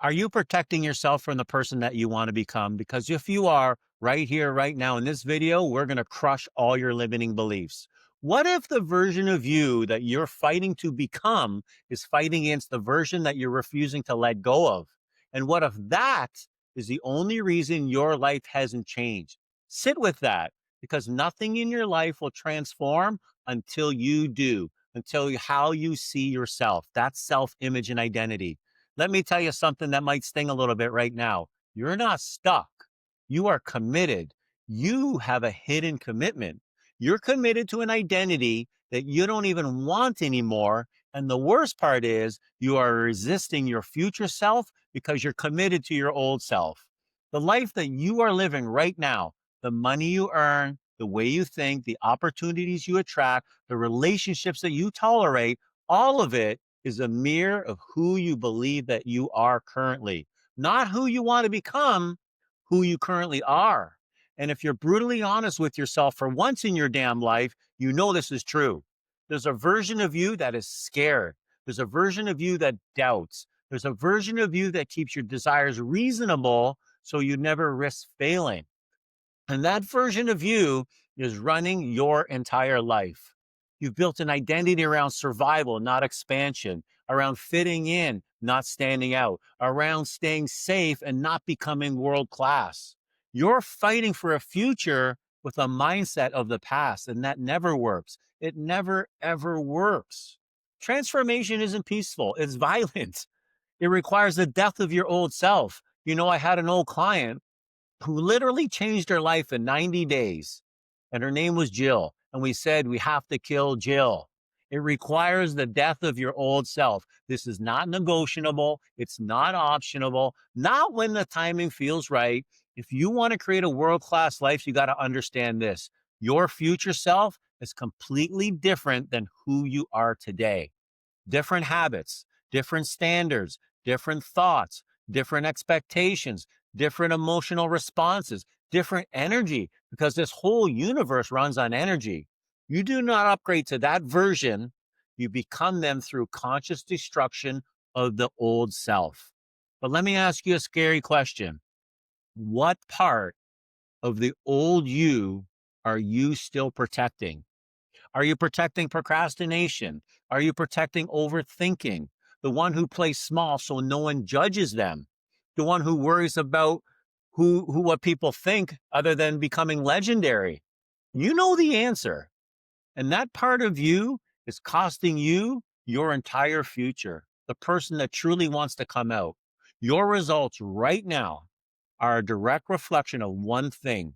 Are you protecting yourself from the person that you want to become? Because if you are right here, right now in this video, we're going to crush all your limiting beliefs. What if the version of you that you're fighting to become is fighting against the version that you're refusing to let go of? And what if that is the only reason your life hasn't changed? Sit with that because nothing in your life will transform until you do, how you see yourself. That's self image and identity. Let me tell you something that might sting a little bit right now. You're not stuck. You are committed. You have a hidden commitment. You're committed to an identity that you don't even want anymore. And the worst part is you are resisting your future self because you're committed to your old self. The life that you are living right now, the money you earn, the way you think, the opportunities you attract, the relationships that you tolerate, all of it is a mirror of who you believe that you are currently, not who you want to become, who you currently are. And if you're brutally honest with yourself for once in your damn life, you know this is true. There's a version of you that is scared. There's a version of you that doubts. There's a version of you that keeps your desires reasonable so you never risk failing. And that version of you is running your entire life. You've built an identity around survival, not expansion, around fitting in, not standing out, around staying safe and not becoming world class. You're fighting for a future with a mindset of the past, and that never works. It never, ever works. Transformation isn't peaceful, it's violent. It requires the death of your old self. I had an old client who literally changed her life in 90 days. And her name was Jill. And we said, we have to kill Jill. It requires the death of your old self. This is not negotiable. It's not optional, not when the timing feels right. If you want to create a world class life, you got to understand this. Your future self is completely different than who you are today. Different habits, different standards, different thoughts, different expectations, different emotional responses, different energy, because this whole universe runs on energy. You do not upgrade to that version, you become them through conscious destruction of the old self. But let me ask you a scary question. What part of the old you are you still protecting? Are you protecting procrastination? Are you protecting overthinking? The one who plays small so no one judges them. The one who worries about who what people think other than becoming legendary. You know the answer. And that part of you is costing you your entire future. The person that truly wants to come out. Your results right now are a direct reflection of one thing: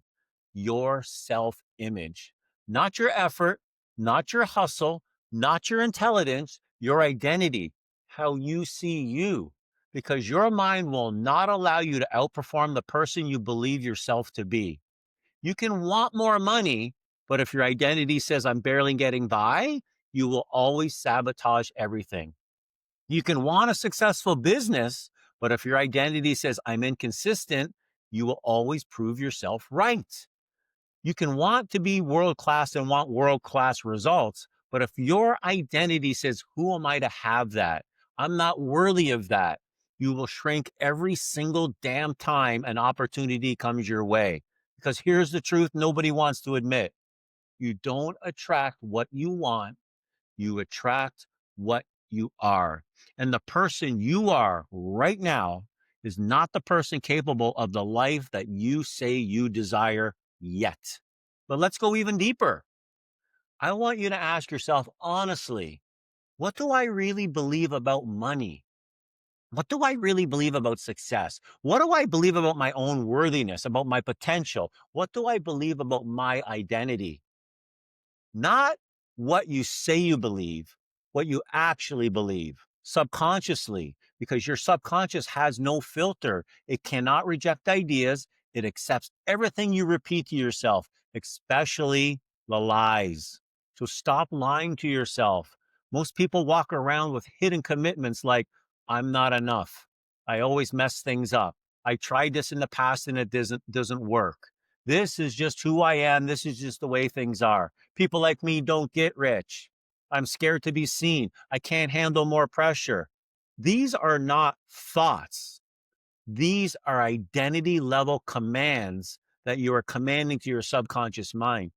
your self image, not your effort, not your hustle, not your intelligence, your identity, how you see you. Because your mind will not allow you to outperform the person you believe yourself to be. You can want more money, but if your identity says, I'm barely getting by, you will always sabotage everything. You can want a successful business, but if your identity says, I'm inconsistent, you will always prove yourself right. You can want to be world class and want world class results. But if your identity says, who am I to have that? I'm not worthy of that. You will shrink every single damn time an opportunity comes your way. Because here's the truth nobody wants to admit. You don't attract what you want. You attract what you are. And the person you are right now is not the person capable of the life that you say you desire yet. But let's go even deeper. I want you to ask yourself honestly, what do I really believe about money? What do I really believe about success? What do I believe about my own worthiness, about my potential? What do I believe about my identity? Not what you say you believe, what you actually believe subconsciously, because your subconscious has no filter. It cannot reject ideas. It accepts everything you repeat to yourself, especially the lies. So stop lying to yourself. Most people walk around with hidden commitments like, I'm not enough. I always mess things up. I tried this in the past and it doesn't work. This is just who I am. This is just the way things are. People like me don't get rich. I'm scared to be seen. I can't handle more pressure. These are not thoughts. These are identity level commands that you are commanding to your subconscious mind,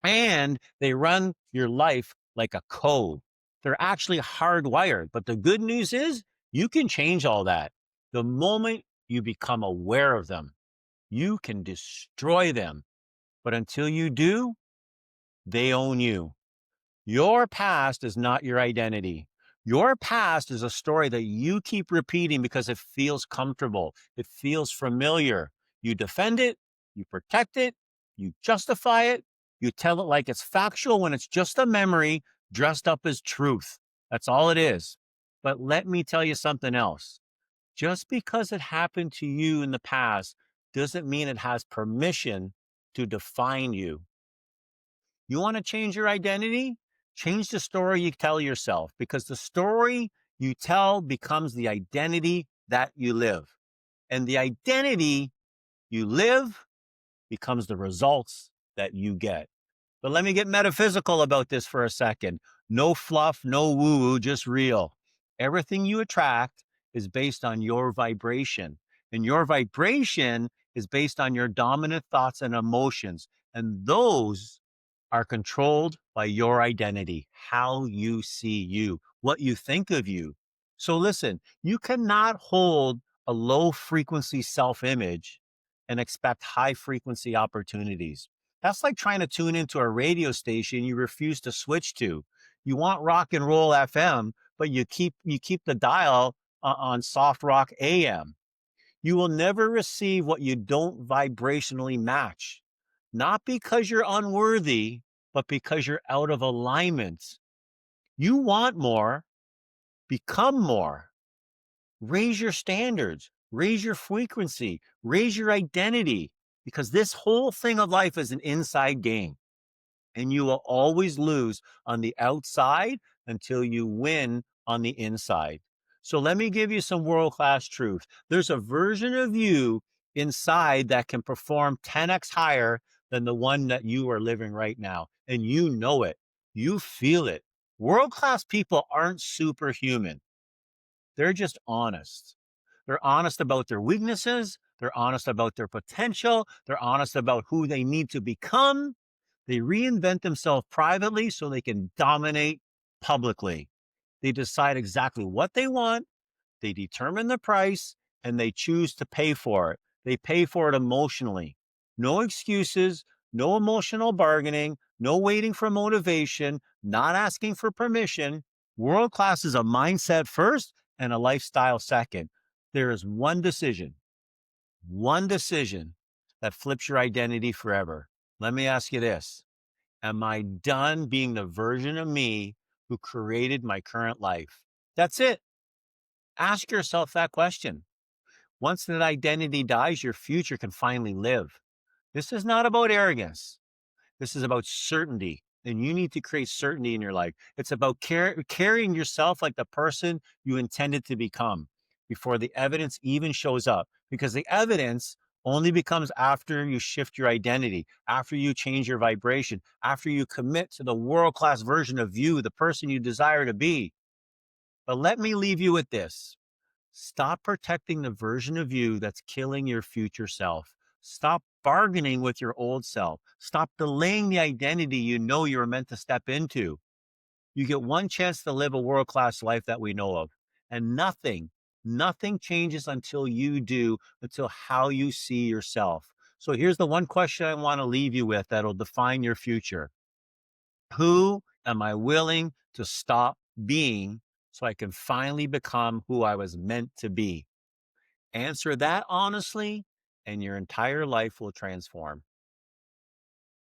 and they run your life like a code. They're actually hardwired. But the good news is you can change all that. The moment you become aware of them, you can destroy them. But until you do, they own you. Your past is not your identity. Your past is a story that you keep repeating because it feels comfortable. It feels familiar. You defend it, you protect it, you justify it, you tell it like it's factual when it's just a memory dressed up as truth. That's all it is. But let me tell you something else. Just because it happened to you in the past doesn't mean it has permission to define you. You want to change your identity? Change the story you tell yourself, because the story you tell becomes the identity that you live. And the identity you live becomes the results that you get. But let me get metaphysical about this for a second. No fluff, no woo woo, just real. Everything you attract is based on your vibration. And your vibration is based on your dominant thoughts and emotions. And those are controlled by your identity, how you see you, what you think of you. So listen, you cannot hold a low frequency self image and expect high frequency opportunities. That's like trying to tune into a radio station you refuse to switch to. You want rock and roll FM, but you keep the dial on soft rock AM. You will never receive what you don't vibrationally match, not because you're unworthy, but because you're out of alignment. You want more, become more, raise your standards, raise your frequency, raise your identity, because this whole thing of life is an inside game. And you will always lose on the outside until you win on the inside. So let me give you some world-class truth. There's a version of you inside that can perform 10x higher than the one that you are living right now. And you know it. You feel it. World-class people aren't superhuman. They're just honest. They're honest about their weaknesses. They're honest about their potential. They're honest about who they need to become. They reinvent themselves privately so they can dominate publicly. They decide exactly what they want, they determine the price, and they choose to pay for it. They pay for it emotionally. No excuses, no emotional bargaining, no waiting for motivation, not asking for permission. World class is a mindset first and a lifestyle second. There is one decision that flips your identity forever. Let me ask you this. Am I done being the version of me who created my current life? That's it. Ask yourself that question. Once that identity dies, your future can finally live. This is not about arrogance. This is about certainty. And you need to create certainty in your life. It's about carrying yourself like the person you intended to become before the evidence even shows up. Because the evidence only becomes after you shift your identity, after you change your vibration, after you commit to the world class version of you, the person you desire to be. But let me leave you with this. Stop protecting the version of you that's killing your future self. Stop bargaining with your old self. Stop delaying the identity you know you're meant to step into. You get one chance to live a world class life that we know of. And nothing changes until you do, until how you see yourself. So here's the one question I want to leave you with that'll define your future. Who am I willing to stop being so I can finally become who I was meant to be? Answer that honestly, and your entire life will transform.